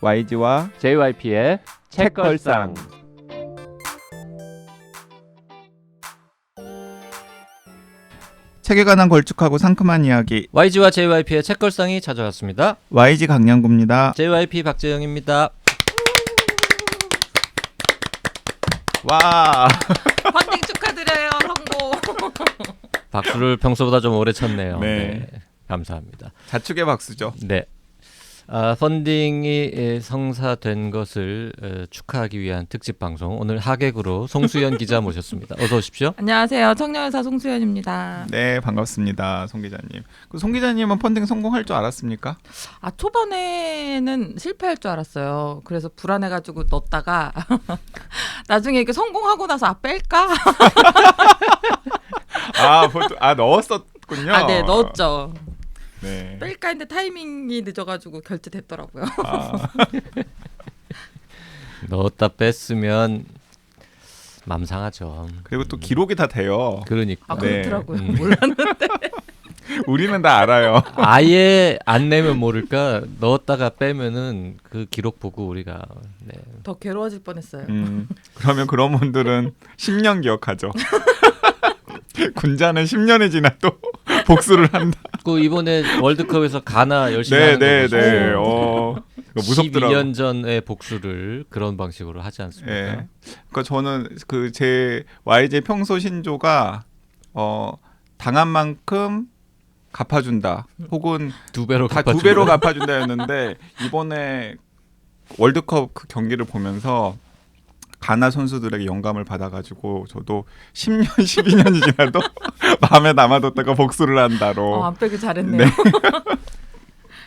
YG와 JYP의 책걸상. 책에 관한 걸쭉하고 상큼한 이야기 YG와 JYP의 책걸상이 찾아왔습니다. YG 강량구입니다. JYP 박재영입니다. 와 펀딩 축하드려요. 성공. 박수를 평소보다 좀 오래 쳤네요. 네. 감사합니다. 자축의 박수죠. 네. 펀딩이 성사된 것을 축하하기 위한 특집 방송, 오늘 하객으로 송수연 기자 모셨습니다. 어서 오십시오. 안녕하세요. 청년의사 송수연입니다. 네 반갑습니다. 송 기자님. 송 기자님은 펀딩 성공할 줄 알았습니까? 초반에는 실패할 줄 알았어요. 그래서 불안해가지고 넣었다가 나중에 이렇게 성공하고 나서 뺄까? 넣었었군요. 네, 넣었죠. 네. 뺄까 했는데 타이밍이 늦어가지고 결제됐더라고요. 넣었다 뺐으면 맘 상하죠. 그리고 또 기록이 다 돼요. 그러니까. 네. 그렇더라고요. 몰랐는데. 우리는 다 알아요. 아예 안 내면 모를까 넣었다가 빼면은 그 기록 보고 우리가 더 괴로워질 뻔했어요. 그러면 그런 분들은 10년 기억하죠. 군자는 10년이 지나도 복수를 한다. 그 이번에 월드컵에서 가나 열심히 하는 거 네. 무섭더라고요. 12년 전의 복수를 그런 방식으로 하지 않습니까? 네. 그러니까 저는 제 YG 평소 신조가 당한 만큼 갚아준다. 혹은 두 배로 다 두 배로 갚아준다였는데 이번에 월드컵 그 경기를 보면서 가나 선수들에게 영감을 받아가지고 저도 10년, 12년이 지나도 마음에 남아뒀다가 복수를 한다로. 안 빼길 잘했네요. 네.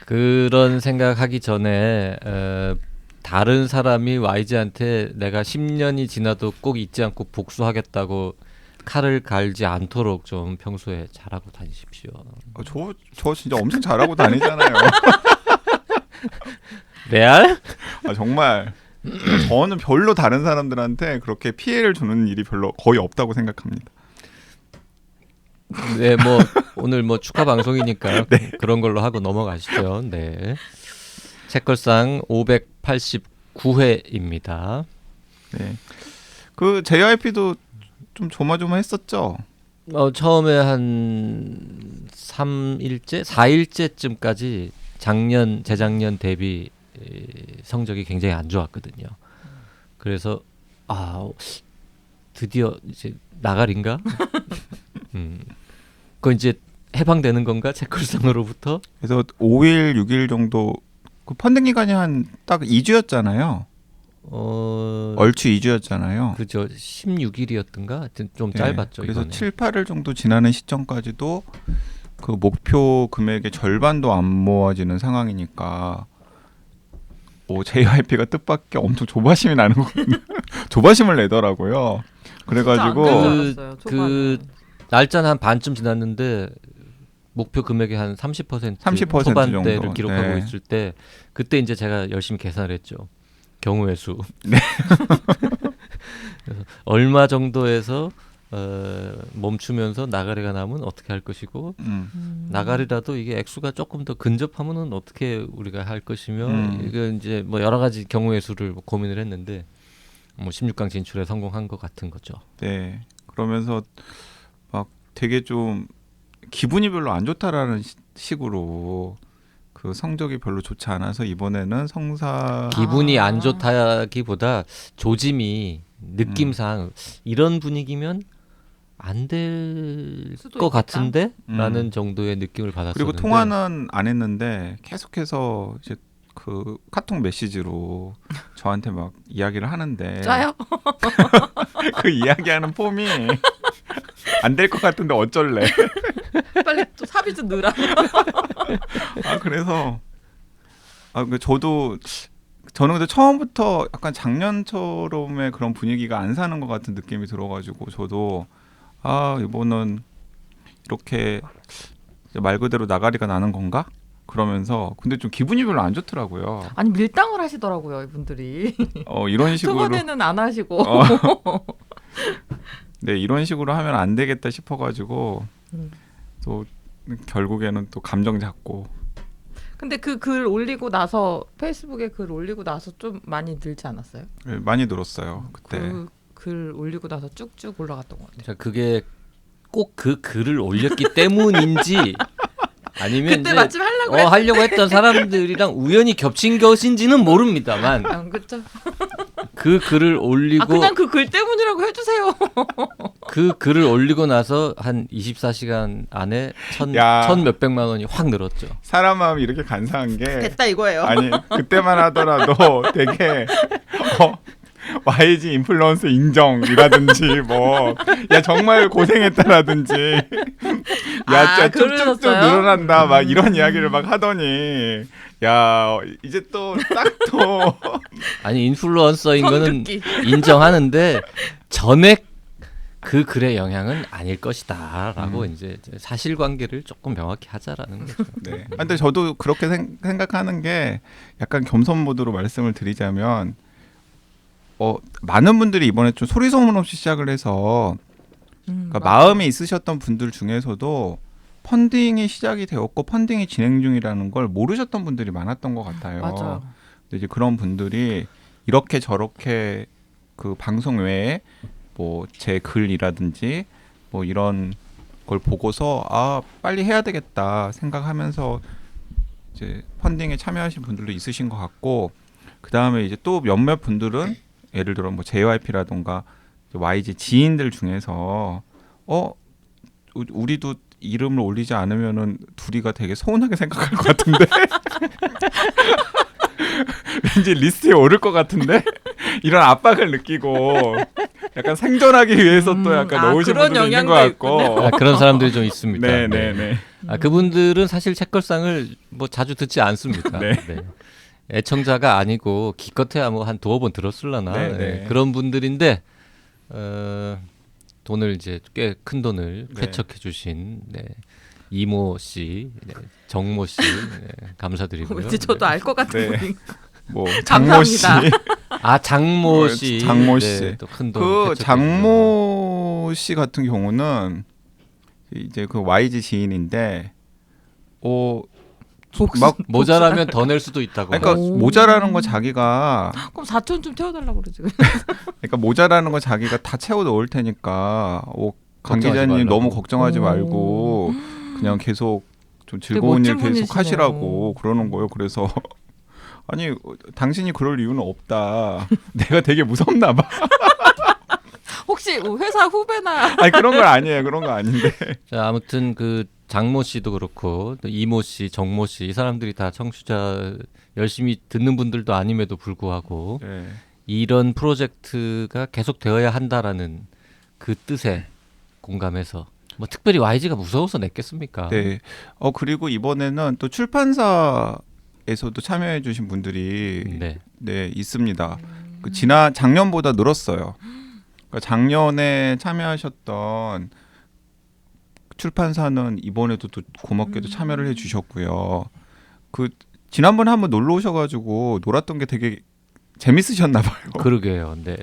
그런 생각하기 전에 다른 사람이 YG한테 내가 10년이 지나도 꼭 잊지 않고 복수하겠다고 칼을 갈지 않도록 좀 평소에 잘하고 다니십시오. 저 진짜 엄청 잘하고 다니잖아요. 레알? 정말 저는 별로 다른 사람들한테 그렇게 피해를 주는 일이 별로 거의 없다고 생각합니다. 네, 오늘 축하 방송이니까 네. 그런 걸로 하고 넘어가시죠. 네. 책걸상 589회입니다. 네. 그 JYP도 좀 조마조마했었죠. 처음에 한 3일째, 4일째쯤까지 재작년 대비 성적이 굉장히 안 좋았거든요. 그래서 드디어 이제 나가린가? 그거 이제 해방되는 건가? 책걸상으로부터? 그래서 5일, 6일 정도 그 펀딩 기간이 한 딱 2주였잖아요. 얼추 2주였잖아요. 그죠. 16일이었던가? 하여튼 좀 네, 짧았죠. 그래서 이번에. 7, 8일 정도 지나는 시점까지도 그 목표 금액의 절반도 안 모아지는 상황이니까 JYP가 뜻밖의 엄청 조바심이 나는 거거든요. 조바심을 내더라고요. 그래가지고 그 날짜는 한 반쯤 지났는데 목표 금액의 한 30% 초반대를 정도. 기록하고 네. 있을 때 그때 이제 제가 열심히 계산을 했죠. 경우의 수. 네. 그래서 얼마 정도에서 멈추면서 나가리가 남으면 어떻게 할 것이고 나가리라도 이게 액수가 조금 더 근접하면은 어떻게 우리가 할 것이며 이거 이제 여러 가지 경우의 수를 고민을 했는데 16강 진출에 성공한 것 같은 거죠. 네. 그러면서 막 되게 좀 기분이 별로 안 좋다라는 식으로 그 성적이 별로 좋지 않아서 이번에는 기분이 안 좋다기보다 조짐이 느낌상 이런 분위기면 안 될 것 같은데? 라는 정도의 느낌을 받았었는데 그리고 통화는 안 했는데 계속해서 이제 그 카톡 메시지로 저한테 막 이야기를 하는데 짜요? 그 이야기하는 폼이 안 될 것 같은데 어쩔래? 빨리 또 사비 좀 넣으라. 그래서 저는 근데 처음부터 약간 작년처럼의 그런 분위기가 안 사는 것 같은 느낌이 들어가지고 저도 이번은 이렇게 말 그대로 나가리가 나는 건가? 그러면서 근데 좀 기분이 별로 안 좋더라고요. 아니 밀당을 하시더라고요 이분들이. 이런 식으로 초반에는 안 하시고. 네 이런 식으로 하면 안 되겠다 싶어가지고 또 결국에는 또 감정 잡고 근데 그 글 올리고 나서 페이스북에 글 올리고 나서 좀 많이 늘지 않았어요? 네, 많이 늘었어요 그때. 그 글 올리고 나서 쭉쭉 올라갔던 것 같아요. 자, 그게 꼭 그 글을 올렸기 때문인지 아니면 그때 이제 마침 하려고 했 하려고 했던 사람들이랑 우연히 겹친 것인지는 모릅니다만 그렇죠. 그 글을 올리고 그냥 그 글 때문이라고 해주세요. 그 글을 올리고 나서 한 24시간 안에 야. 천 몇백만 원이 확 늘었죠. 사람 마음이 이렇게 간사한 게 됐다 이거예요. 아니 그때만 하더라도 되게 YG 인플루언서 인정이라든지 뭐 야 정말 고생했다라든지 야 진짜 쭉쭉쭉 그러셨어요? 늘어난다 막 이런 이야기를 막 하더니 야 이제 또 딱 또 아니 인플루언서인 거는 성급기. 인정하는데 전액 그 글의 영향은 아닐 것이다라고 이제 사실관계를 조금 명확히 하자라는 거죠. 네. 근데 저도 그렇게 생각하는 게 약간 겸손 모드로 말씀을 드리자면 많은 분들이 이번에 좀 소리 소문 없이 시작을 해서 그러니까 마음이 있으셨던 분들 중에서도 펀딩이 시작이 되었고 펀딩이 진행 중이라는 걸 모르셨던 분들이 많았던 것 같아요. 맞아요. 근데 이제 그런 분들이 이렇게 저렇게 그 방송 외에 뭐 제 글이라든지 뭐 이런 걸 보고서 아 빨리 해야 되겠다 생각하면서 이제 펀딩에 참여하신 분들도 있으신 것 같고 그 다음에 이제 또 몇몇 분들은 예를 들어 뭐 JYP라던가 YG 지인들 중에서 우리도 이름을 올리지 않으면은 둘이가 되게 서운하게 생각할 것 같은데 왠지 리스트에 오를 것 같은데 이런 압박을 느끼고 약간 생존하기 위해서 또 약간 넣으신 그런 분들도 있는 것 영향도 같고 그런 사람들이 좀 있습니다. 네네네. 그분들은 사실 책걸상을 뭐 자주 듣지 않습니다. 네. 애청자가 아니고 기껏해야 뭐 한 두어 번 들었을라나 네. 그런 분들인데 돈을 이제 꽤 큰 돈을 네. 쾌척해 주신 이모 씨, 정모 씨 감사드리고요. 왠지 저도 알 것 같은 네. 분이. 뭐 장모 씨, 감사합니다. 장모 씨, 장모 씨. 또 큰 돈. 그 장모 씨 같은 경우는 이제 그 YG 지인인데, 막 모자라면 더 낼 수도 있다고. 그러니까 오. 모자라는 거 자기가 그럼 4천 좀 태워달라고 그러지. 그러니까 모자라는 거 자기가 다 채워 넣을 테니까 강 걱정하지 기자님 말라고. 너무 걱정하지 오. 말고 그냥 계속 좀 즐거운 일 멋진 계속 분이시네요. 하시라고 그러는 거예요. 그래서 아니 당신이 그럴 이유는 없다. 내가 되게 무섭나 봐. 혹시 회사 후배나 아니 그런 건 아니에요. 그런 거 아닌데. 자, 아무튼 그 장모 씨도 그렇고 또 이모 씨, 정모 씨 이 사람들이 다 청취자 열심히 듣는 분들도 아님에도 불구하고 네. 이런 프로젝트가 계속 되어야 한다라는 그 뜻에 공감해서 뭐 특별히 YG가 무서워서 냈겠습니까? 네. 그리고 이번에는 또 출판사에서도 참여해 주신 분들이 네. 있습니다. 그 작년보다 늘었어요. 그러니까 작년에 참여하셨던 출판사는 이번에도 또 고맙게도 참여를 해 주셨고요. 그 지난번에 한번 놀러 오셔가지고 놀았던 게 되게 재밌으셨나 봐요. 그러게요. 네.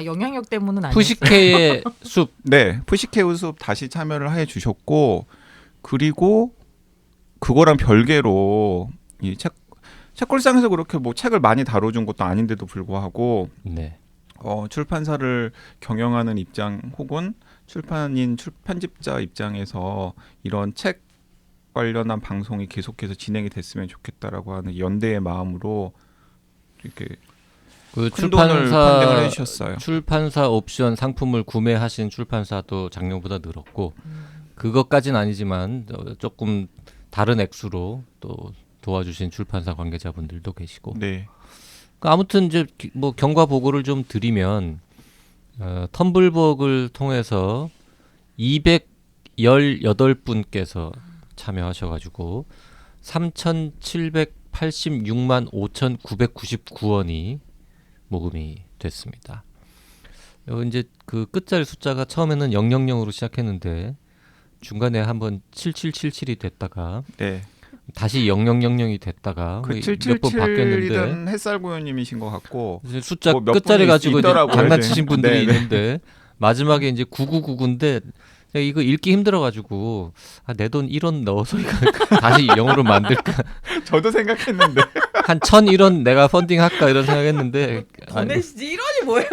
영향력 때문은 아니었어요. 푸시케의 숲. 네, 푸시케우 숲 다시 참여를 해 주셨고 그리고 그거랑 별개로 이 책걸상에서 그렇게 뭐 책을 많이 다뤄준 것도 아닌데도 불구하고 네. 출판사를 경영하는 입장 혹은 편집자 입장에서 이런 책 관련한 방송이 계속해서 진행이 됐으면 좋겠다라고 하는 연대의 마음으로 이렇게 그 큰 돈을 펀딩을 해주셨어요. 출판사 옵션 상품을 구매하신 출판사도 작년보다 늘었고 그것까지는 아니지만 조금 다른 액수로 또 도와주신 출판사 관계자분들도 계시고. 네. 아무튼 이제 뭐 경과 보고를 좀 드리면 텀블벅을 통해서 218분께서 참여하셔가지고 3,786만 5,999원이 모금이 됐습니다. 이제 그 끝자리 숫자가 처음에는 000으로 시작했는데 중간에 한번 7777이 됐다가 네. 다시 0000이 됐다가 그 몇 번 바뀌었는데 777이던 햇살고요님이신 것 같고 이제 숫자 뭐몇 끝자리 분이 가지고 이제 있더라고요. 장난치신 네. 분들이 네, 네. 있는데 마지막에 이제 9999인데 이거 읽기 힘들어가지고 내 돈 1원 넣어서 이거 다시 영어로 만들까. 저도 생각했는데 한 1,001원 내가 펀딩할까 이런 생각했는데 보내시지 1원이 뭐예요?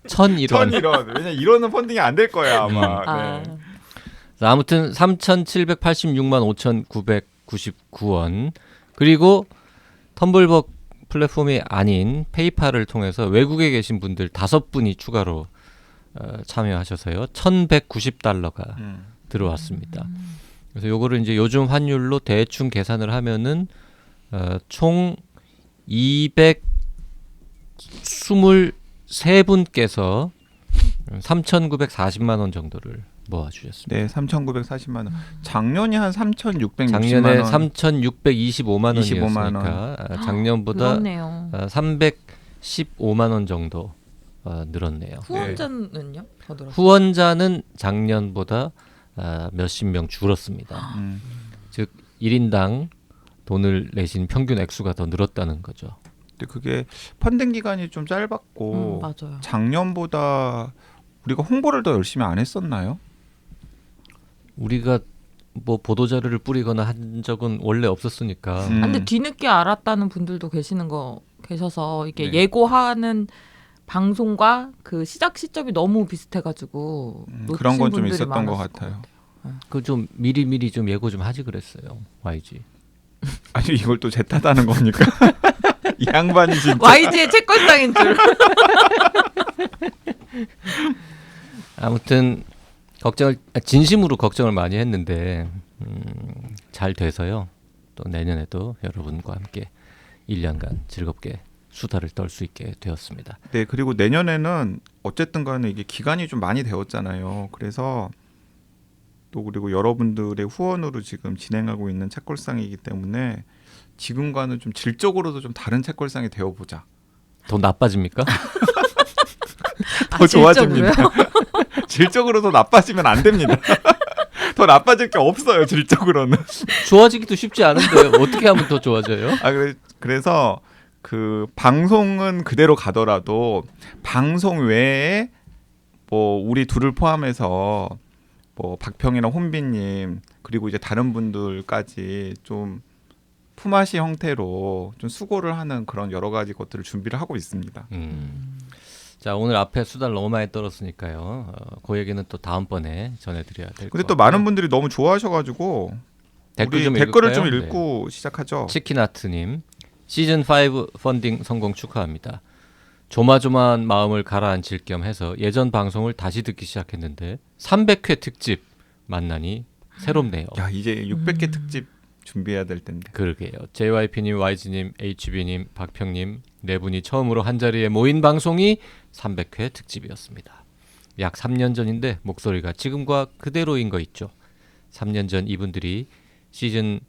1,001원. 1,001원. 왜냐 1원은 펀딩이 안 될 거야 아마. 아, 네. 자, 아무튼 3,786만 5,999원. 그리고 텀블벅 플랫폼이 아닌 페이팔을 통해서 외국에 계신 분들 5분이 추가로 참여하셔서요. $1,190가 들어왔습니다. 그래서 요거를 이제 요즘 환율로 대충 계산을 하면은 총 223분께서 3,940만 원 정도를 모아주셨습니다. 네, 3,940만 원. 작년이 한 3,660만 작년에 원. 3,625만 25만 원이었으니까 작년보다 그렇네요. 315만 원 정도 늘었네요. 후원자는요? 더 늘었어요. 후원자는 작년보다 몇십 명 줄었습니다. 즉 1인당 돈을 내신 평균 액수가 더 늘었다는 거죠. 근데 그게 펀딩 기간이 좀 짧았고 맞아요. 작년보다 우리가 홍보를 더 열심히 안 했었나요? 우리가 뭐 보도자료를 뿌리거나 한 적은 원래 없었으니까. 아, 근데 뒤늦게 알았다는 분들도 계셔서 이게 네. 예고하는 방송과 그 시작 시점이 너무 비슷해가지고 그런 건 좀 분들이 있었던 것 많았을 같아요. 그 좀 미리 좀 예고 좀 하지 그랬어요. YG. 아니 이걸 또 제 탓하는 겁니까? 이 양반이 진짜. YG의 채권상인 줄. 아무튼 진심으로 걱정을 많이 했는데 잘 돼서요. 또 내년에도 여러분과 함께 1년간 즐겁게 수다를 떨 수 있게 되었습니다. 네, 그리고 내년에는 어쨌든 간에 이게 기간이 좀 많이 되었잖아요. 그래서 또 그리고 여러분들의 후원으로 지금 진행하고 있는 책걸상이기 때문에 지금과는 좀 질적으로도 좀 다른 책걸상이 되어보자. 더 나빠집니까? 더 좋아집니다. 질적으로 더 나빠지면 안 됩니다. 더 나빠질 게 없어요. 질적으로는. 좋아지기도 쉽지 않은데 어떻게 하면 더 좋아져요? 그래서 그 방송은 그대로 가더라도 방송 외에 뭐 우리 둘을 포함해서 뭐 박평이나 혼비님 그리고 이제 다른 분들까지 좀 품앗이 형태로 좀 수고를 하는 그런 여러 가지 것들을 준비를 하고 있습니다. 자, 오늘 앞에 수다를 너무 많이 떨었으니까요. 그 얘기는 또 다음번에 전해드려야 될 것 근데 또 같아요. 많은 분들이 너무 좋아하셔가지고 댓글 우리 좀 댓글을 읽을까요? 좀 읽고 시작하죠. 치킨아트님 시즌 5 펀딩 성공 축하합니다. 조마조마한 마음을 가라앉힐 겸 해서 예전 방송을 다시 듣기 시작했는데 300회 특집 만나니 새롭네요. 야 이제 600개 특집 준비해야 될 텐데. 그러게요. JYP님, YG님, HB님, 박평님 네 분이 처음으로 한자리에 모인 방송이 300회 특집이었습니다. 약 3년 전인데 목소리가 지금과 그대로인 거 있죠. 3년 전 이분들께 시즌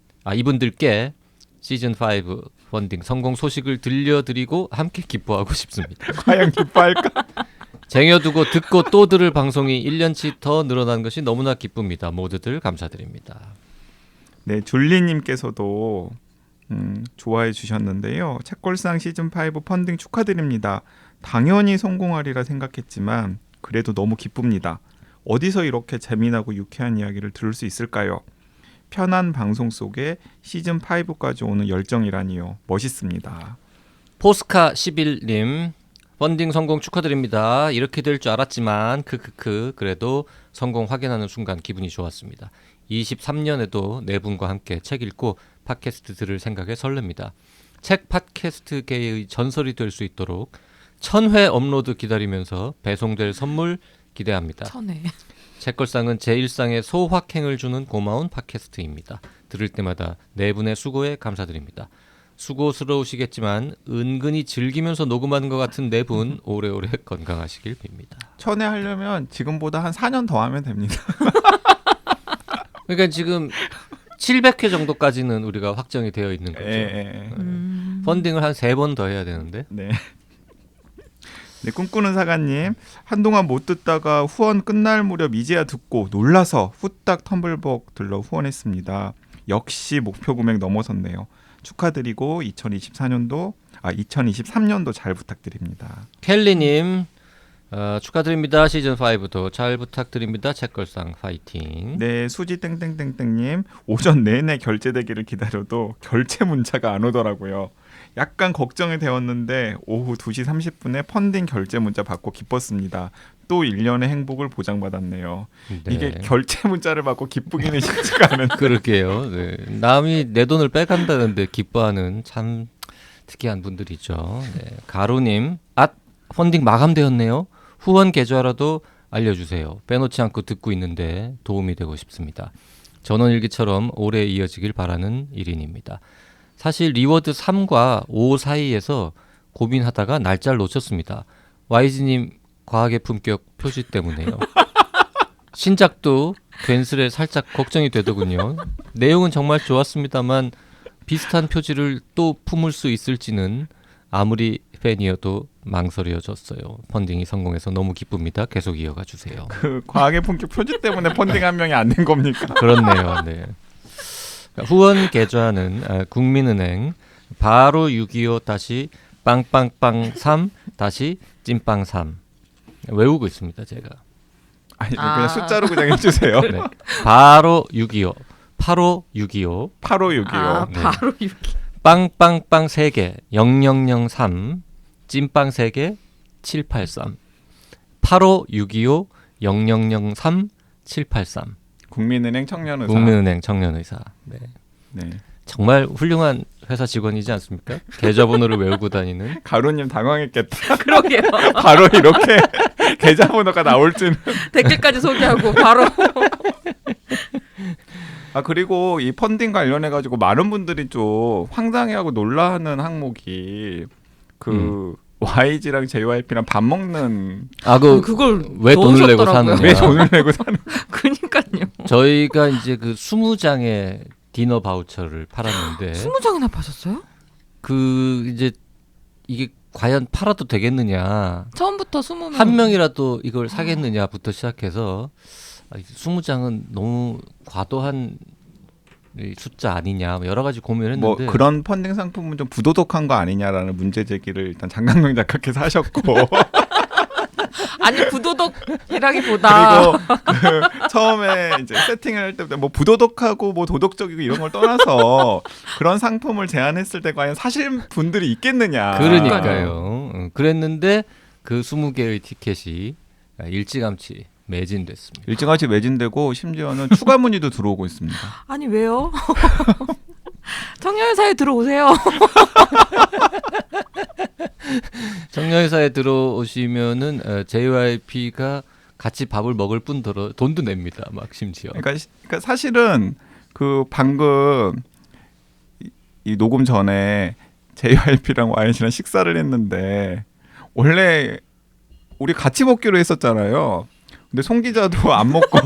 5 펀딩 성공 소식을 들려드리고 함께 기뻐하고 싶습니다. 과연 기뻐할까? 쟁여두고 듣고 또 들을 방송이 1년치 더 늘어난 것이 너무나 기쁩니다. 모두들 감사드립니다. 네, 줄리님께서도 좋아해 주셨는데요. 책걸상 시즌 5 펀딩 축하드립니다. 당연히 성공하리라 생각했지만 그래도 너무 기쁩니다. 어디서 이렇게 재미나고 유쾌한 이야기를 들을 수 있을까요? 편한 방송 속에 시즌 5까지 오는 열정이라니요. 멋있습니다. 포스카 11님 펀딩 성공 축하드립니다. 이렇게 될 줄 알았지만 그래도 성공 확인하는 순간 기분이 좋았습니다. 23년에도 네 분과 함께 책 읽고 팟캐스트 들을 생각에 설렙니다. 책 팟캐스트계의 전설이 될 수 있도록 1000회 업로드 기다리면서 배송될 선물 기대합니다. 1000회. 책걸상은 제 일상에 소확행을 주는 고마운 팟캐스트입니다. 들을 때마다 네 분의 수고에 감사드립니다. 수고스러우시겠지만 은근히 즐기면서 녹음하는 것 같은 네 분 오래오래 건강하시길 빕니다. 1000회 하려면 지금보다 한 4년 더 하면 됩니다. 그러니까 지금 700회 정도까지는 우리가 확정이 되어 있는 거죠. 펀딩을 한 3번 더 해야 되는데. 네. 네, 꿈꾸는 사관님 한동안 못 듣다가 후원 끝날 무렵 이제야 듣고 놀라서 후딱 텀블벅 들러 후원했습니다. 역시 목표 금액 넘어섰네요. 축하드리고 2023년도 잘 부탁드립니다. 켈리님 축하드립니다. 시즌 5도 잘 부탁드립니다. 책걸상 파이팅. 네, 수지 땡땡땡땡님 오전 내내 결제되기를 기다려도 결제 문자가 안 오더라고요. 약간 걱정이 되었는데 오후 2시 30분에 펀딩 결제 문자 받고 기뻤습니다. 또 1년의 행복을 보장받았네요. 네. 이게 결제 문자를 받고 기쁘기는 쉽지가 않은. 그러게요. 네. 남이 내 돈을 빼간다는데 기뻐하는 참 특이한 분들이죠. 네. 가루님, 펀딩 마감되었네요. 후원 계좌라도 알려주세요. 빼놓지 않고 듣고 있는데 도움이 되고 싶습니다. 전원일기처럼 오래 이어지길 바라는 1인입니다. 사실 리워드 3과 5 사이에서 고민하다가 날짜를 놓쳤습니다. YG님 과학의 품격 표지 때문에요. 신작도 괜스레 살짝 걱정이 되더군요. 내용은 정말 좋았습니다만 비슷한 표지를 또 품을 수 있을지는 아무리 팬이어도 망설여졌어요. 펀딩이 성공해서 너무 기쁩니다. 계속 이어가 주세요. 그 과학의 품격 표지 때문에 펀딩 한 명이 안 된 겁니까? 그렇네요. 네. 후원 계좌는 국민은행 바로 625 빵빵빵 3 찐빵 3 외우고 있습니다. 제가. 아니 그냥 숫자로 그냥 해주세요. 네. 바로 625 85 8565. 네. 바로 이렇게. 빵빵빵 3개 0003 찐빵 3개 783 85 0003 783 국민은행 청년의사. 국민은행 청년의사. 네. 네. 정말 훌륭한 회사 직원이지 않습니까? 계좌번호를 외우고 다니는. 가루님 당황했겠다. 그러게요. 바로 이렇게 계좌번호가 나올 줄은. 댓글까지 소개하고 바로. 아 그리고 이 펀딩 관련해 가지고 많은 분들이 좀 황당해하고 놀라하는 항목이 그 YG랑 JYP랑 밥 먹는 그걸 왜 돈을 내고 넣으셨더라고요. 사느냐. 왜 돈을 내고 사는 그러니까요. 저희가 이제 그 20장의 디너 바우처를 팔았는데 20장이나 파셨어요? 그 이제 이게 과연 팔아도 되겠느냐, 처음부터 20명. 한 명이라도 이걸 사겠느냐부터 시작해서 20장은 너무 과도한 이 숫자 아니냐 여러 가지 고민을 뭐 했는데 그런 펀딩 상품은 좀 부도덕한 거 아니냐라는 문제 제기를 일단 장강명 작가께서 하셨고 아니 부도덕이라기보다 그리고 그 처음에 이제 세팅을 할 때부터 뭐 부도덕하고 뭐 도덕적이고 이런 걸 떠나서 그런 상품을 제안했을 때 과연 사실 분들이 있겠느냐. 그러니까요. 그랬는데 그 20개의 티켓이 일찌감치 매진됐습니다. 일찌감치 매진되고 심지어는 추가 문의도 들어오고 있습니다. 아니 왜요? 청년회사에 들어오세요. 청년회사에 들어오시면은 JYP가 같이 밥을 먹을 뿐더러 돈도 냅니다. 막 심지어. 그러니까 사실은 그 방금 이 녹음 전에 JYP랑 YG랑 식사를 했는데 원래 우리 같이 먹기로 했었잖아요. 근데 송 기자도 안 먹고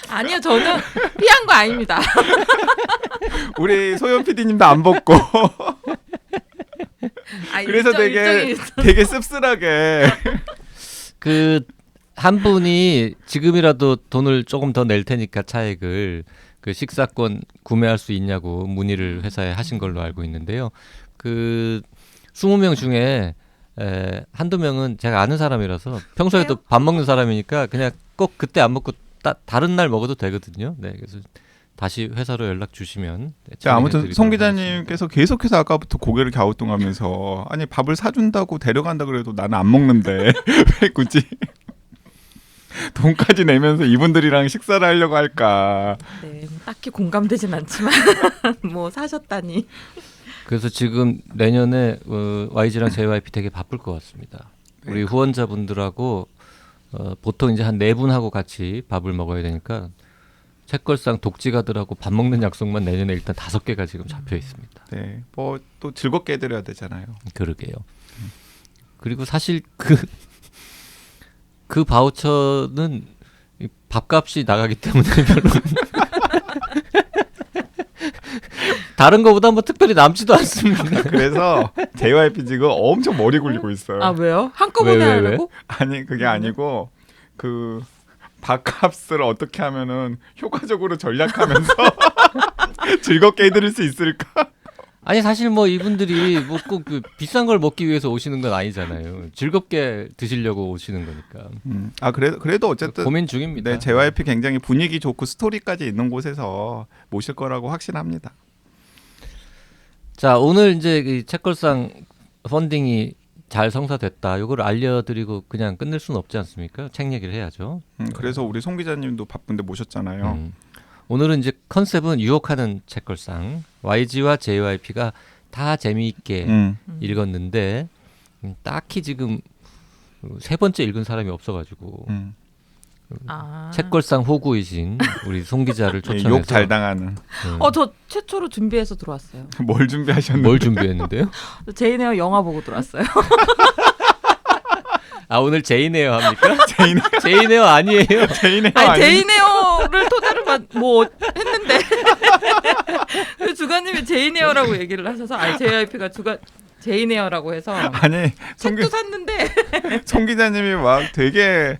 아니요, 저는 피한 거 아닙니다. 우리 소연 PD님도 안 먹고 아니, 그래서 되게 씁쓸하게 그 한 분이 지금이라도 돈을 조금 더 낼 테니까 차액을 그 식사권 구매할 수 있냐고 문의를 회사에 하신 걸로 알고 있는데요. 그 20명 중에 한두 명은 제가 아는 사람이라서 평소에도 밥 먹는 사람이니까 그냥 꼭 그때 안 먹고 다른 날 먹어도 되거든요. 네, 그래서 다시 회사로 연락 주시면. 네, 아무튼 송 기자님께서 계속해서 아까부터 고개를 갸우뚱하면서 아니 밥을 사준다고 데려간다 그래도 나는 안 먹는데 왜 굳이 돈까지 내면서 이분들이랑 식사를 하려고 할까. 네, 딱히 공감되진 않지만 뭐 사셨다니. 그래서 지금 내년에 YG랑 JYP 되게 바쁠 것 같습니다. 우리 후원자분들하고 보통 이제 한 4분하고 같이 밥을 먹어야 되니까 책걸상 독지가들하고 밥 먹는 약속만 내년에 일단 5개가 지금 잡혀 있습니다. 네, 뭐 또 즐겁게 해드려야 되잖아요. 그러게요. 그리고 사실 그 바우처는 밥값이 나가기 때문에 별로 다른 거보다 뭐 특별히 남지도 않습니다. 그래서 JYP 지금 엄청 머리 굴리고 있어요. 아 왜요? 한꺼번에 왜? 하려고? 아니 그게 아니고 그 밥값을 어떻게 하면은 효과적으로 전략하면서 즐겁게 해드릴 수 있을까? 아니 사실 뭐 이분들이 뭐 꼭 그 비싼 걸 먹기 위해서 오시는 건 아니잖아요. 즐겁게 드시려고 오시는 거니까. 그래도 어쨌든 고민 중입니다. 네, JYP 굉장히 분위기 좋고 스토리까지 있는 곳에서 모실 거라고 확신합니다. 자 오늘 이제 이 책걸상 펀딩이 잘 성사됐다. 이걸 알려드리고 그냥 끝낼 수는 없지 않습니까? 책 얘기를 해야죠. 그래서 우리 송 기자님도 바쁜데 모셨잖아요. 오늘은 이제 컨셉은 유혹하는 책걸상. YG와 JYP가 다 재미있게 읽었는데 딱히 지금 세 번째 읽은 사람이 없어가지고 책걸상 호구이신 우리 송 기자를 초청해서 욕 잘 당하는. 저 최초로 준비해서 들어왔어요. 뭘 준비하셨는데? 뭘 준비했는데요? 제이네어 영화 보고 들어왔어요. 아 오늘 제이네어 합니까? 제이네어 제이네어 아니에요. 제이네어 아니 아니. 제이네어를 토대로 뭐 했는데 주관님이 제이네어라고 얘기를 하셔서 JYP가 제이네어라고 해서 아니 책도 샀는데 송 기자님이 막 되게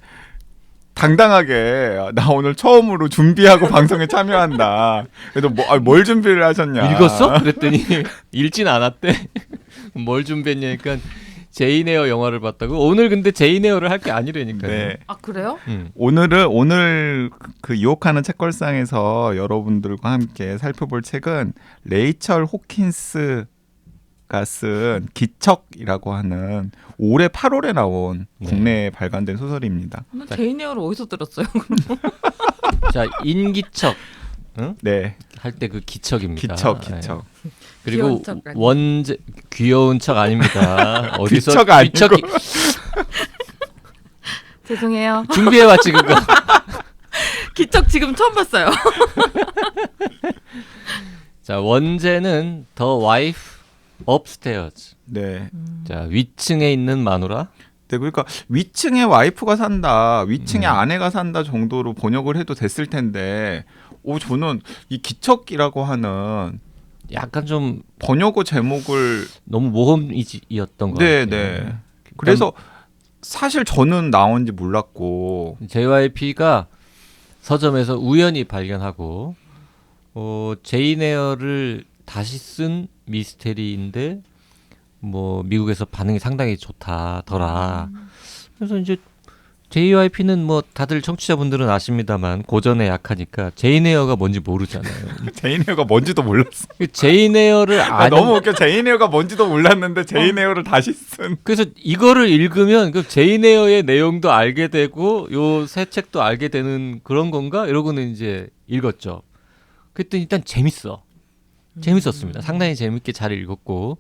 당당하게 나 오늘 처음으로 준비하고 방송에 참여한다. 그래도 뭘 준비를 하셨냐? 읽었어? 그랬더니 읽진 않았대. 뭘 준비했냐니까 제이네어 영화를 봤다고. 오늘 근데 제이네어를 할 게 아니라니까요. 네. 아 그래요? 오늘 그 유혹하는 책걸상에서 여러분들과 함께 살펴볼 책은 레이첼 호킨스가 쓴 기척이라고 하는 올해 8월에 나온 국내에 발간된 소설입니다. 제이네어를 어디서 들었어요? 자 인기척 네. 할 때 그 기척입니다. 기척. 그리고 귀여운 척 아니에요? 원제 귀여운 척 아닙니다. 어디서 귀척 아니고. 죄송해요. 준비해왔지 그거. 기척 지금 처음 봤어요. 자 원제는 The Wife Upstairs. 네. 자 위층에 있는 마누라. 네, 그러니까 위층에 와이프가 산다, 위층에 아내가 산다 정도로 번역을 해도 됐을 텐데, 저는 이 기척이라고 하는 약간 좀 번역어 제목을 너무 모험이었던 것 네, 같아요. 네. 그래서 사실 저는 나온지 몰랐고, JYP가 서점에서 우연히 발견하고 제인 에어를 다시 쓴 미스테리인데 뭐 미국에서 반응이 상당히 좋다더라. 그래서 이제 JYP는 뭐 다들 청취자분들은 아십니다만 고전에 약하니까 제인 에어가 뭔지 모르잖아요. 제인 에어가 뭔지도 몰랐어. 제인 에어를 너무 웃겨. 제인 에어가 뭔지도 몰랐는데 제인 에어를 다시 쓴. 그래서 이거를 읽으면 그 제인 에어의 내용도 알게 되고 요 새 책도 알게 되는 그런 건가? 이러고는 이제 읽었죠. 그랬더니 일단 재밌었습니다. 상당히 재밌게 잘 읽었고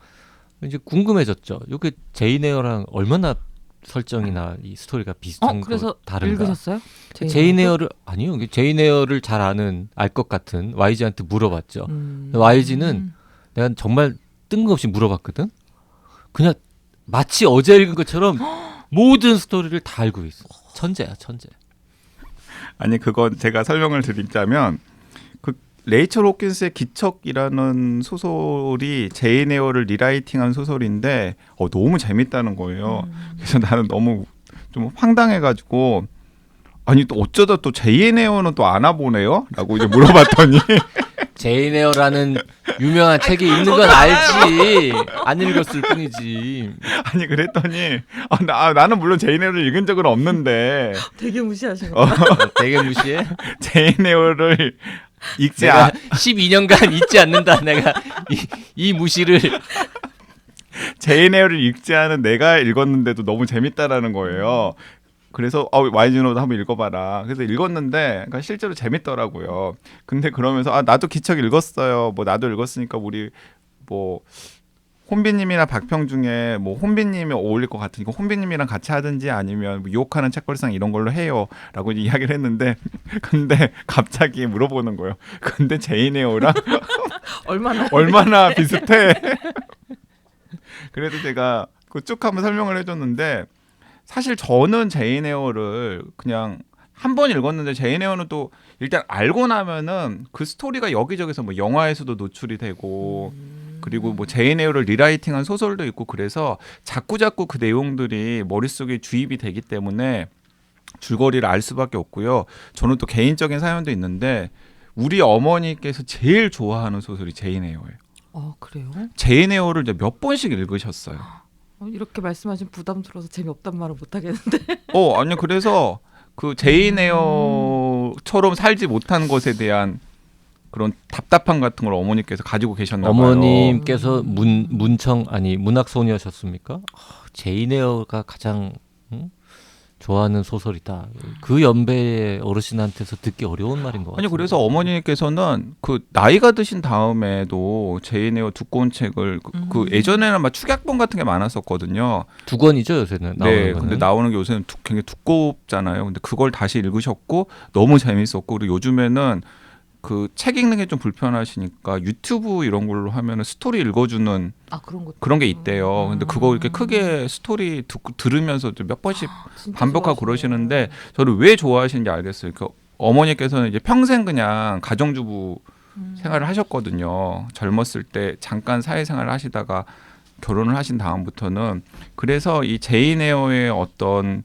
이제 궁금해졌죠. 이게 제인 에어랑 얼마나 설정이나 이 스토리가 비슷한 그래서 거 다른가? 읽으셨어요? 제인 에어를 아니요. 제인 에어를 잘 아는 알 것 같은 YG한테 물어봤죠. YG는 내가 정말 뜬금없이 물어봤거든. 그냥 마치 어제 읽은 것처럼 모든 스토리를 다 알고 있어. 천재야, 천재. 아니 그건 제가 설명을 드리자면 그 레이첼 호킨스의 기척이라는 소설이 제인 에어를 리라이팅한 소설인데 너무 재밌다는 거예요. 그래서 나는 너무 좀 황당해가지고 아니 또 어쩌다 또 제인 에어는 또 아나 보네요? 라고 이제 물어봤더니 제인 에어라는 유명한 책이 있는 건 알지. 안 읽었을 뿐이지. 아니 그랬더니 나는 물론 제인 에어를 읽은 적은 없는데 되게 무시하신 거. 되게 무시해. 제인 에어를 읽지 내가 12년간 잊지 않는다. 내가 이 무시를. 제인 에어를 읽지 않은 내가 읽었는데도 너무 재밌다라는 거예요. 그래서 YG노도 한번 읽어봐라. 그래서 읽었는데 그러니까 실제로 재밌더라고요. 근데 그러면서 나도 기척 읽었어요. 뭐 나도 읽었으니까 우리 뭐 혼비님이나 박평중에 뭐 혼비님이 어울릴 것 같으니까 혼비님이랑 같이 하든지 아니면 뭐 유혹하는 책걸상 이런 걸로 해요라고 이야기를 했는데 근데 갑자기 물어보는 거예요. 근데 제인 에어랑 얼마나 비슷해? 그래도 제가 그 쭉 한번 설명을 해줬는데 사실 저는 제인 에어를 그냥 한 번 읽었는데 제인 에어는 또 일단 알고 나면은 그 스토리가 여기저기서 뭐 영화에서도 노출이 되고 그리고 뭐 제인 에어를 리라이팅한 소설도 있고 그래서 자꾸자꾸 그 내용들이 머릿속에 주입이 되기 때문에 줄거리를 알 수밖에 없고요. 저는 또 개인적인 사연도 있는데 우리 어머니께서 제일 좋아하는 소설이 제인 에어예요. 그래요? 제인 에어를 이제 몇 번씩 읽으셨어요. 이렇게 말씀하시면 부담스러워서 재미없단 말을 못 하겠는데. 아니요. 그래서 그 제인 에어처럼 살지 못한 것에 대한 그런 답답함 같은 걸 어머니께서 가지고 계셨나 봐요. 어머님께서 문학 소녀셨습니까? 제인 에어가 가장 좋아하는 소설이다. 그 연배의 어르신한테서 듣기 어려운 말인 것 같아요. 아니 그래서 어머니께서는 그 나이가 드신 다음에도 제인 에어 두꺼운 책을 그 예전에는 막 축약본 같은 게 많았었거든요. 두 권이죠 요새는 나오는 네, 거는. 근데 나오는 게 요새는 굉장히 두껍잖아요. 근데 그걸 다시 읽으셨고 너무 재밌었고 그리고 요즘에는 그 책 읽는 게 좀 불편하시니까 유튜브 이런 걸로 하면은 스토리 읽어주는 그런 것 그런 게 있대요. 근데 그거 이렇게 크게 스토리 들으면서 몇 번씩 반복하고 그러시는데 저를 왜 좋아하시는지 알겠어요. 그 어머니께서는 이제 평생 그냥 가정주부 생활을 하셨거든요. 젊었을 때 잠깐 사회생활을 하시다가 결혼을 하신 다음부터는 그래서 이 제인 에어의 어떤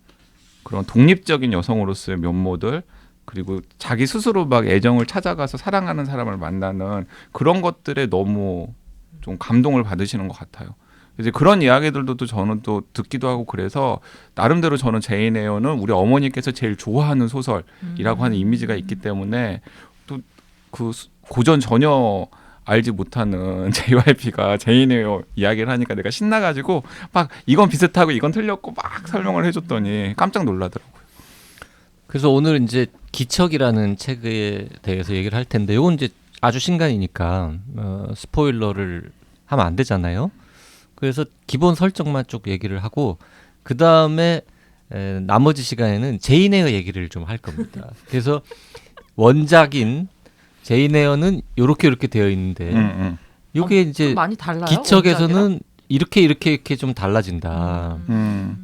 그런 독립적인 여성으로서의 면모들 그리고 자기 스스로 막 애정을 찾아가서 사랑하는 사람을 만나는 그런 것들에 너무 좀 감동을 받으시는 것 같아요. 이제 그런 이야기들도 또 저는 또 듣기도 하고 그래서 나름대로 저는 제인 에어는 우리 어머니께서 제일 좋아하는 소설이라고 하는 이미지가 있기 때문에 또 그 고전 전혀 알지 못하는 JYP가 제인 에어 이야기를 하니까 내가 신나가지고 막 이건 비슷하고 이건 틀렸고 막 설명을 해줬더니 깜짝 놀라더라고요. 그래서 오늘 이제 기척이라는 책에 대해서 얘기를 할 텐데 이건 이제 아주 신간이니까 스포일러를 하면 안 되잖아요. 그래서 기본 설정만 쭉 얘기를 하고 그 다음에 나머지 시간에는 제인 에어 얘기를 좀 할 겁니다. 그래서 원작인 제인 에어는 이렇게 되어 있는데 이게 이제 좀 많이 달라요. 기척에서는 원작이랑? 이렇게 좀 달라진다.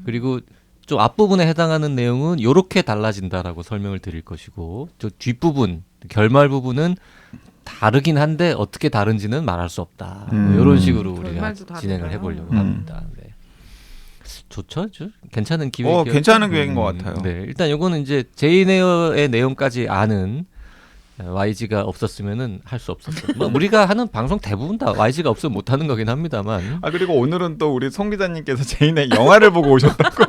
그리고 좀 앞부분에 해당하는 내용은 이렇게 달라진다라고 설명을 드릴 것이고 저 뒷부분 결말 부분은 다르긴 한데 어떻게 다른지는 말할 수 없다. 이런 식으로 우리가 결말도 다 진행을 달라요? 해보려고 합니다. 네. 좋죠, 괜찮은 기획. 괜찮은 계획인 것 같아요. 네, 일단 이거는 이제 제인 에어의 내용까지 아는 YG가 없었으면은 할 수 없었어요. 뭐 우리가 하는 방송 대부분 다 YG가 없으면 못 하는 거긴 합니다만. 그리고 오늘은 또 우리 송 기자님께서 제인의 영화를 보고 오셨다고.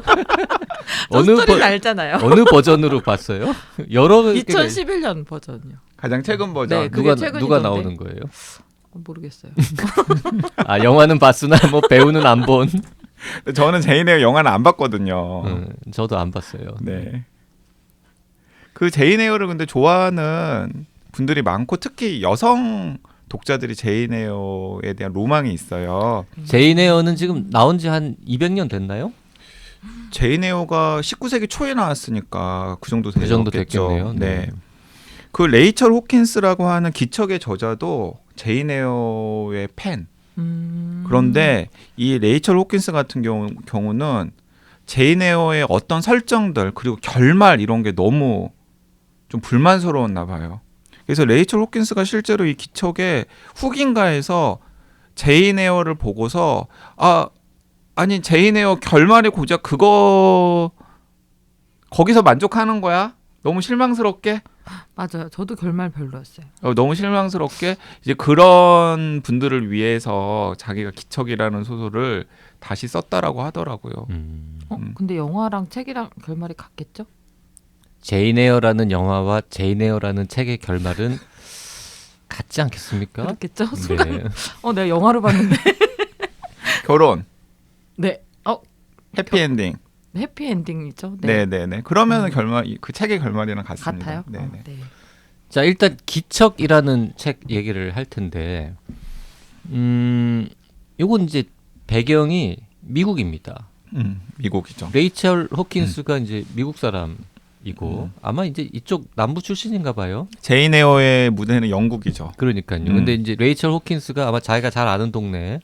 스토리는 알잖아요. 어느 버전으로 봤어요? 여러 2011년 버전이요. 가장 최근 버전. 네, 그게 누가 최근이던데. 나오는 거예요? 모르겠어요. 영화는 봤으나 뭐 배우는 안 본. 저는 제인의 영화는 안 봤거든요. 저도 안 봤어요. 네. 그 제인 에어를 근데 좋아하는 분들이 많고 특히 여성 독자들이 제인 에어에 대한 로망이 있어요. 제인 에어는 지금 나온 지 한 200년 됐나요? 제인 에어가 19세기 초에 나왔으니까 그 정도 됐겠죠. 됐겠네요. 네. 그 레이첼 호킨스라고 하는 기척의 저자도 제인 에어의 팬. 그런데 이 레이첼 호킨스 같은 경우는 제인 에어의 어떤 설정들 그리고 결말 이런 게 너무 좀 불만스러웠나 봐요. 그래서 레이첼 호킨스가 실제로 이 기척의 후기인가에서 제인 에어를 보고서 아니 제인 에어 결말이 고작 그거 거기서 만족하는 거야? 너무 실망스럽게? 맞아요. 저도 결말 별로였어요. 너무 실망스럽게 이제 그런 분들을 위해서 자기가 기척이라는 소설을 다시 썼다라고 하더라고요. 근데 영화랑 책이랑 결말이 같겠죠? 제인 에어라는 영화와 제인 에어라는 책의 결말은 같지 않겠습니까? 그렇겠죠? 순간 네. 내가 영화로 봤는데. 결혼, 네. 해피엔딩. 해피엔딩이죠. 네네네. 그러면 결말 그 책의 결말이랑 같습니다. 같아요? 네네. 네. 자, 일단 기척이라는 책 얘기를 할 텐데, 요건 이제 배경이 미국입니다. 미국이죠. 레이첼 호킨스가 이제 미국 사람이고 아마 이제 이쪽 남부 출신인가 봐요. 제인 에어의 무대는 영국이죠. 그러니까요. 근데 이제 레이첼 호킨스가 아마 자기가 잘 아는 동네,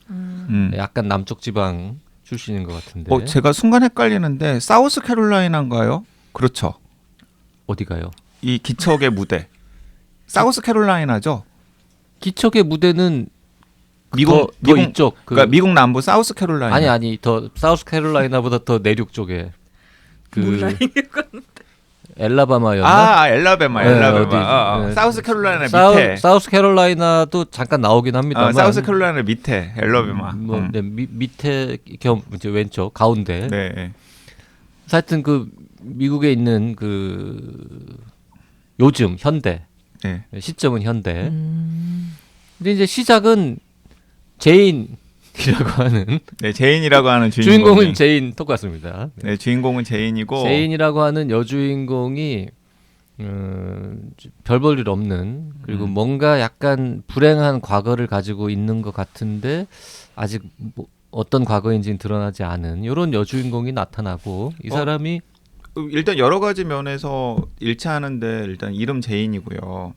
약간 남쪽 지방 출신인 것 같은데. 제가 순간 헷갈리는데 사우스 캐롤라이나인가요? 그렇죠. 어디가요? 이 기척의 무대. 사우스 캐롤라이나죠. 기척의 무대는 미국 더 이쪽. 그러니까 미국 남부 사우스 캐롤라이나. 아니 더 사우스 캐롤라이나보다 더 내륙 쪽에. 몰라요. 엘라바마였나? 엘라베마. 어디, 사우스캐롤라이나 밑에. 사우스캐롤라이나도 잠깐 나오긴 합니다만. 사우스캐롤라이나 밑에 엘라베마. 네, 밑에 겸 이제 왼쪽 가운데. 네. 하여튼 그 미국에 있는 그 요즘 현대 네. 시점은 현대. 근데 이제 시작은 제인이라고 하는 네, 제인이라고 하는 주인공은 제인 똑같습니다. 네, 주인공은 제인이고 제인이라고 하는 여주인공이 별 볼 일 없는 그리고 뭔가 약간 불행한 과거를 가지고 있는 것 같은데 아직 뭐 어떤 과거인지는 드러나지 않은 이런 여주인공이 나타나고 이 사람이 일단 여러 가지 면에서 일치하는데 일단 이름 제인이고요.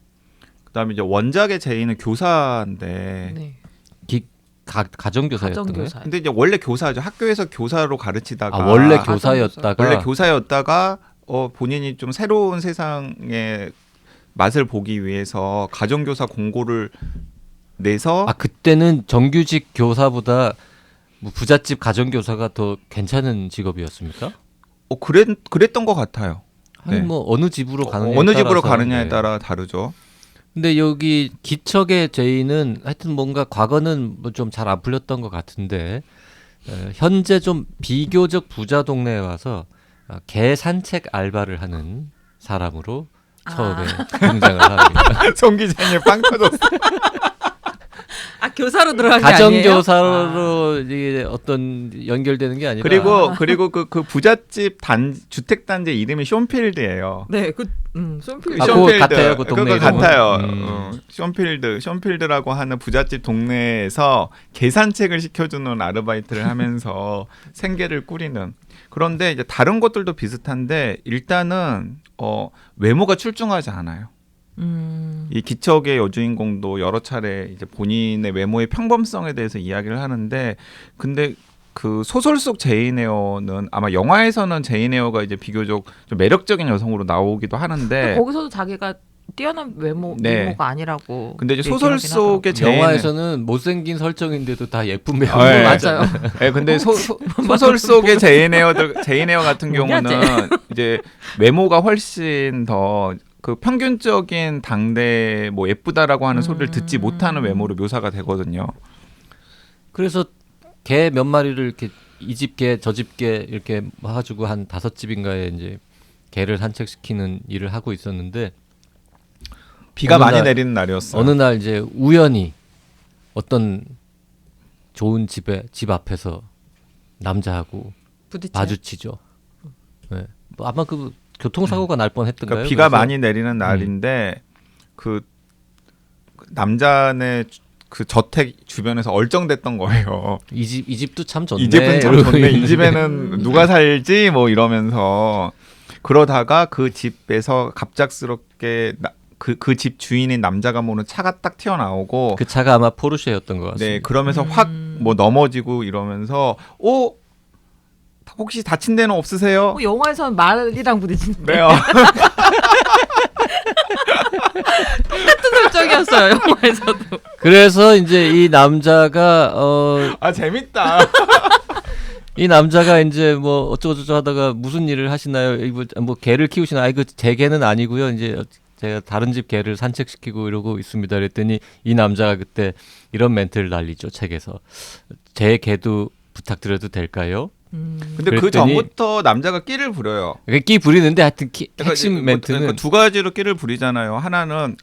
그다음에 이제 원작의 제인은 교사인데 네. 가정교사였던 거예요. 가정교사. 근데 이제 원래 교사죠. 학교에서 교사로 가르치다가 원래 가정교사. 교사였다가 본인이 좀 새로운 세상의 맛을 보기 위해서 가정교사 공고를 내서 그때는 정규직 교사보다 뭐 부잣집 가정교사가 더 괜찮은 직업이었습니까? 그랬던 것 같아요. 아니 네. 뭐 어느 집으로 가느냐에 어느 집으로 따라서, 가느냐에 네. 따라 다르죠. 근데 여기 기척의 제인은 하여튼 뭔가 과거는 뭐 좀 잘 안 풀렸던 것 같은데 현재 좀 비교적 부자 동네에 와서 개 산책 알바를 하는 사람으로 처음에 등장을 합니다. 송 기자님 빵 터졌어. 교사로 들어간 게 아니에요? 가정교사로 이게 어떤 연결되는 게 아니라 그리고 그 부잣집 주택 단지 이름이 쇼필드예요. 네, 쇼필드. 그거 같아요, 그 동네 그거 이름은? 같아요. 쇼필드라고 하는 부잣집 동네에서 계산책을 시켜주는 아르바이트를 하면서 생계를 꾸리는. 그런데 이제 다른 것들도 비슷한데 일단은 외모가 출중하지 않아요. 이 기척의 여주인공도 여러 차례 이제 본인의 외모의 평범성에 대해서 이야기를 하는데, 근데 그 소설 속 제인 에어는 아마 영화에서는 제인 에어가 이제 비교적 좀 매력적인 여성으로 나오기도 하는데 거기서도 자기가 뛰어난 외모가 아니라고. 근데 이제 소설 속의 제인 영화에서는 못생긴 설정인데도 다 예쁜 배우. 네. 맞아요. 네, 근데 소설 속의 제인 에어 같은 경우는 이제 외모가 훨씬 더 그 평균적인 당대 뭐 예쁘다라고 하는 소리를 듣지 못하는 외모로 묘사가 되거든요. 그래서 개 몇 마리를 이렇게 이 집 개 저 집 개 이렇게 해가지고 한 5집인가에 이제 개를 산책시키는 일을 하고 있었는데 비가 많이 내리는 날이었어요. 어느 날 이제 우연히 어떤 좋은 집 앞에서 남자하고 마주치죠. 네. 뭐 아마 그 교통사고가 날 뻔했던가요? 그러니까 비가 많이 내리는 날인데 그 남자네 그 저택 주변에서 얼쩡댔던 거예요. 이 집도 참 좋네. 이 집은 참 좋네. 이 집에는 누가 살지 뭐 이러면서 그러다가 그 집에서 갑작스럽게 그 집 주인인 남자가 모는 차가 딱 튀어나오고 그 차가 아마 포르쉐였던 것 같습니다. 네, 그러면서 확 뭐 넘어지고 이러면서 혹시 다친 데는 없으세요? 영화에서는 말이랑 부딪히는데. 네요. 똑같은 설정이었어요, 영화에서도. 그래서 이제 이 남자가 재밌다. 이 남자가 이제 뭐 어쩌고저쩌고 하다가 무슨 일을 하시나요? 뭐 개를 키우시나요? 그 제 개는 아니고요. 이제 제가 다른 집 개를 산책시키고 이러고 있습니다. 그랬더니 이 남자가 그때 이런 멘트를 날리죠. 책에서. 제 개도 부탁드려도 될까요? 근데 그 전부터 남자가 끼를 부려요. 끼 부리는데 하여튼 핵심 멘트는 그러니까 두 가지로 끼를 부리잖아요. 하나는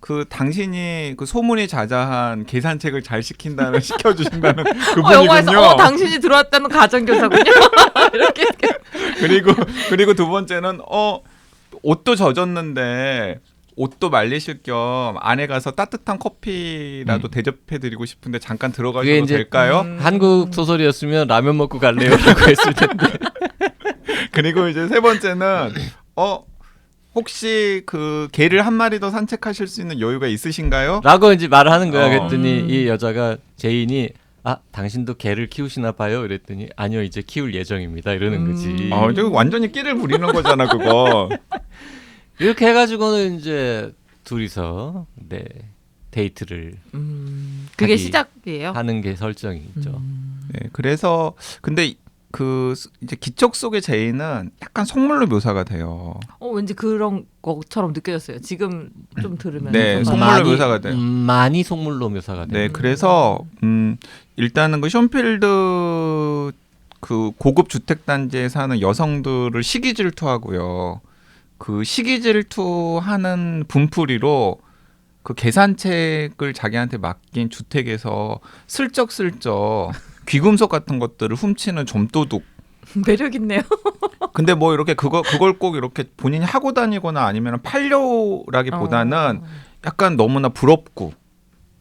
그 당신이 그 소문이 자자한 계산책을 잘 시켜주신다는 그분이군요. 영화에서 당신이 들어왔다는 가정교사군요. 이렇게. 그리고 두 번째는 옷도 젖었는데 옷도 말리실 겸 안에 가서 따뜻한 커피라도 대접해드리고 싶은데 잠깐 들어가셔도 될까요? 한국 소설이었으면 라면 먹고 갈래요라고 했을 텐데. 그리고 이제 세 번째는 혹시 그 개를 한 마리 더 산책하실 수 있는 여유가 있으신가요? 라고 이제 말을 하는 거야. 그랬더니 이 여자가 제인이 당신도 개를 키우시나 봐요. 이랬더니 아니요, 이제 키울 예정입니다. 이러는 거지. 완전히 끼를 부리는 거잖아, 그거. 이렇게 해가지고는 이제 둘이서 데이트를 그게 시작이에요? 하는 게 설정이죠. 네, 그래서 근데 이제 기척 속의 제인은 약간 속물로 묘사가 돼요. 왠지 그런 것처럼 느껴졌어요. 지금 좀 들으면. 네, 정말. 속물로 묘사가 돼요. 많이 속물로 묘사가 돼요. 네, 그래서 일단은 그 션필드 그 고급 주택 단지에 사는 여성들을 시기 질투하고요. 그 시기 질투하는 분풀이로 그 계산책을 자기한테 맡긴 주택에서 슬쩍슬쩍 귀금속 같은 것들을 훔치는 점도둑. 매력 있네요. 근데 뭐 이렇게 그걸 꼭 이렇게 본인이 하고 다니거나 아니면 팔려라기보다는 약간 너무나 부럽고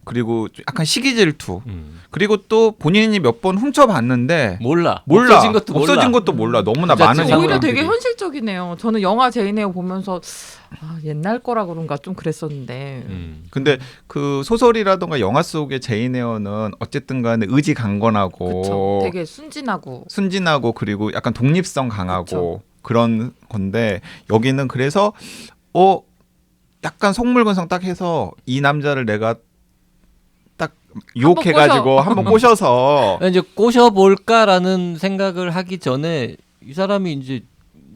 그리고 약간 시기 질투. 그리고 또 본인이 몇 번 훔쳐봤는데 몰라. 없어진 것도 몰라. 너무나 부잣집 많은 상황. 오히려 사람들이. 되게 현실적이네요. 저는 영화 제인 에어 보면서 옛날 거라 그런가 좀 그랬었는데. 근데 그 소설이라던가 영화 속의 제인 에어는 어쨌든 간에 의지 강건하고 그쵸. 되게 순진하고 그리고 약간 독립성 강하고 그쵸. 그런 건데 여기는 그래서 약간 속물건성 딱 해서 이 남자를 내가 딱 유혹해가지고 한번 꼬셔서 이제 꼬셔볼까라는 생각을 하기 전에 이 사람이 이제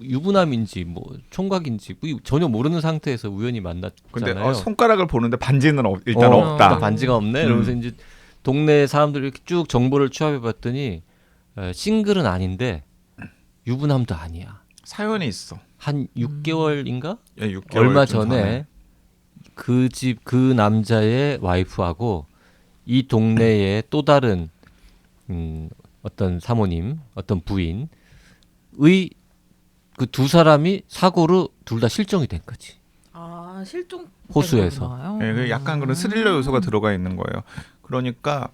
유부남인지 뭐 총각인지 뭐 전혀 모르는 상태에서 우연히 만났잖아요. 근데 손가락을 보는데 반지는 일단 없다. 일단 반지가 없네. 그러면서 이제 동네 사람들 이렇게 쭉 정보를 취합해봤더니 싱글은 아닌데 유부남도 아니야. 사연이 있어. 한 6개월인가? 예, 6개월 얼마 전에 그 집 그 남자의 와이프하고 이 동네의 또 다른 어떤 사모님, 어떤 부인의 그 두 사람이 사고로 둘 다 실종이 된 거지. 실종 호수에서. 예, 약간 그런 스릴러 요소가 들어가 있는 거예요. 그러니까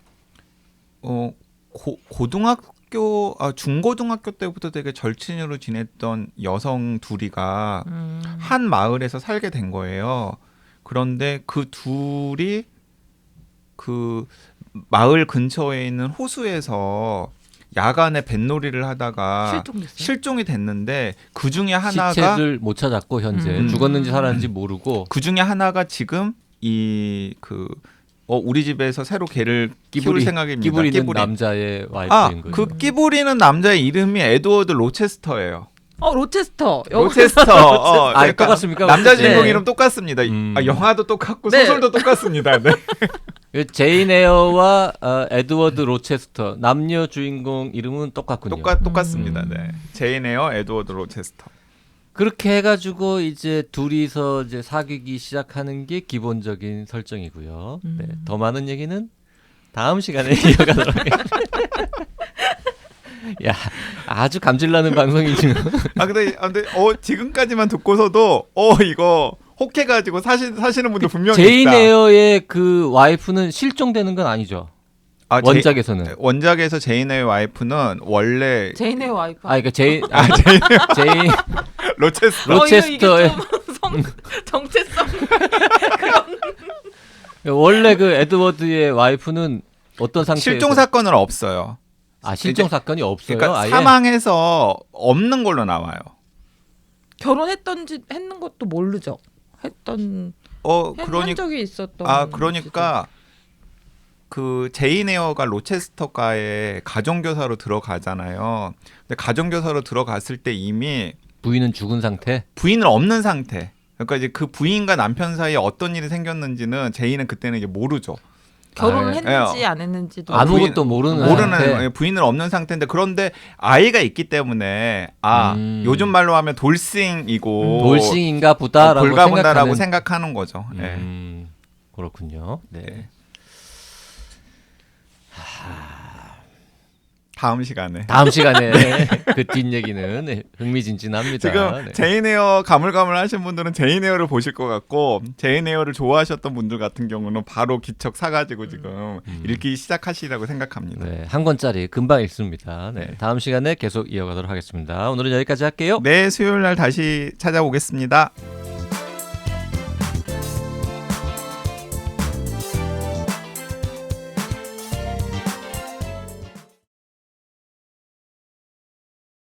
중고등학교 때부터 되게 절친으로 지냈던 여성 둘이가 한 마을에서 살게 된 거예요. 그런데 그 둘이 그 마을 근처에 있는 호수에서 야간에 뱃놀이를 하다가 실종이 됐는데 그 중에 하나가 시체를 못 찾았고 현재 죽었는지 살았는지 모르고 그 중에 하나가 지금 우리 집에서 새로 개를 키울 생각입니다. 끼부리는 남자의 와이프인 거죠. 그 끼부리는 남자의 이름이 에드워드 로체스터예요. 로체스터. 로체스터. 그러니까 똑같습니까? 남자 주인공 네. 이름 똑같습니다. 영화도 똑같고 네. 소설도 똑같습니다. 네. 제인 에어와 에드워드 로체스터 남녀 주인공 이름은 똑같군요. 똑같습니다. 네. 제인 에어, 에드워드 로체스터. 그렇게 해가지고 이제 둘이서 이제 사귀기 시작하는 게 기본적인 설정이고요. 네, 더 많은 얘기는 다음 시간에 이어가도록 하겠습니다. 야, 아주 감질나는 방송이지. 근데 지금까지만 듣고서도 이거 혹해가지고 사시는 분들 분명히 제인 있다. 에어의 그 와이프는 실종되는 건 아니죠. 원작에서는. 원작에서 제인 에어의 와이프는 원래 제인 에어 와이프. 그러니까 제인 로체스터. 이게 좀 정체성. 원래 그 에드워드의 와이프는 어떤 상태에서 실종 사건은 없어요. 실종 사건이 없어요. 그러니까 아예? 사망해서 없는 걸로 나와요. 결혼했던지 했는 것도 모르죠. 한 적이 있었던. 그러니까 그 제인 에어가 로체스터가에 가정교사로 들어가잖아요. 근데 가정교사로 들어갔을 때 이미 부인은 죽은 상태. 부인은 없는 상태. 그러니까 이제 그 부인과 남편 사이에 어떤 일이 생겼는지는 제인은 그때는 이제 모르죠. 결혼을 했는지 안 했는지도 아무것도 모르는 부인은 없는 상태인데 그런데 아이가 있기 때문에 요즘 말로 하면 돌싱이고 돌싱인가 보다라고 불가분다라고 생각하는 거죠. 그렇군요. 네. 다음 시간에 그 뒷얘기는 흥미진진합니다. 지금 제인 에어 가물가물하신 분들은 제인 에어를 보실 것 같고 제인 에어를 좋아하셨던 분들 같은 경우는 바로 기척 사가지고 지금 읽기 시작하시라고 생각합니다. 네, 한 권짜리 금방 읽습니다. 네, 다음 시간에 계속 이어가도록 하겠습니다. 오늘은 여기까지 할게요. 네, 수요일 날 다시 찾아오겠습니다.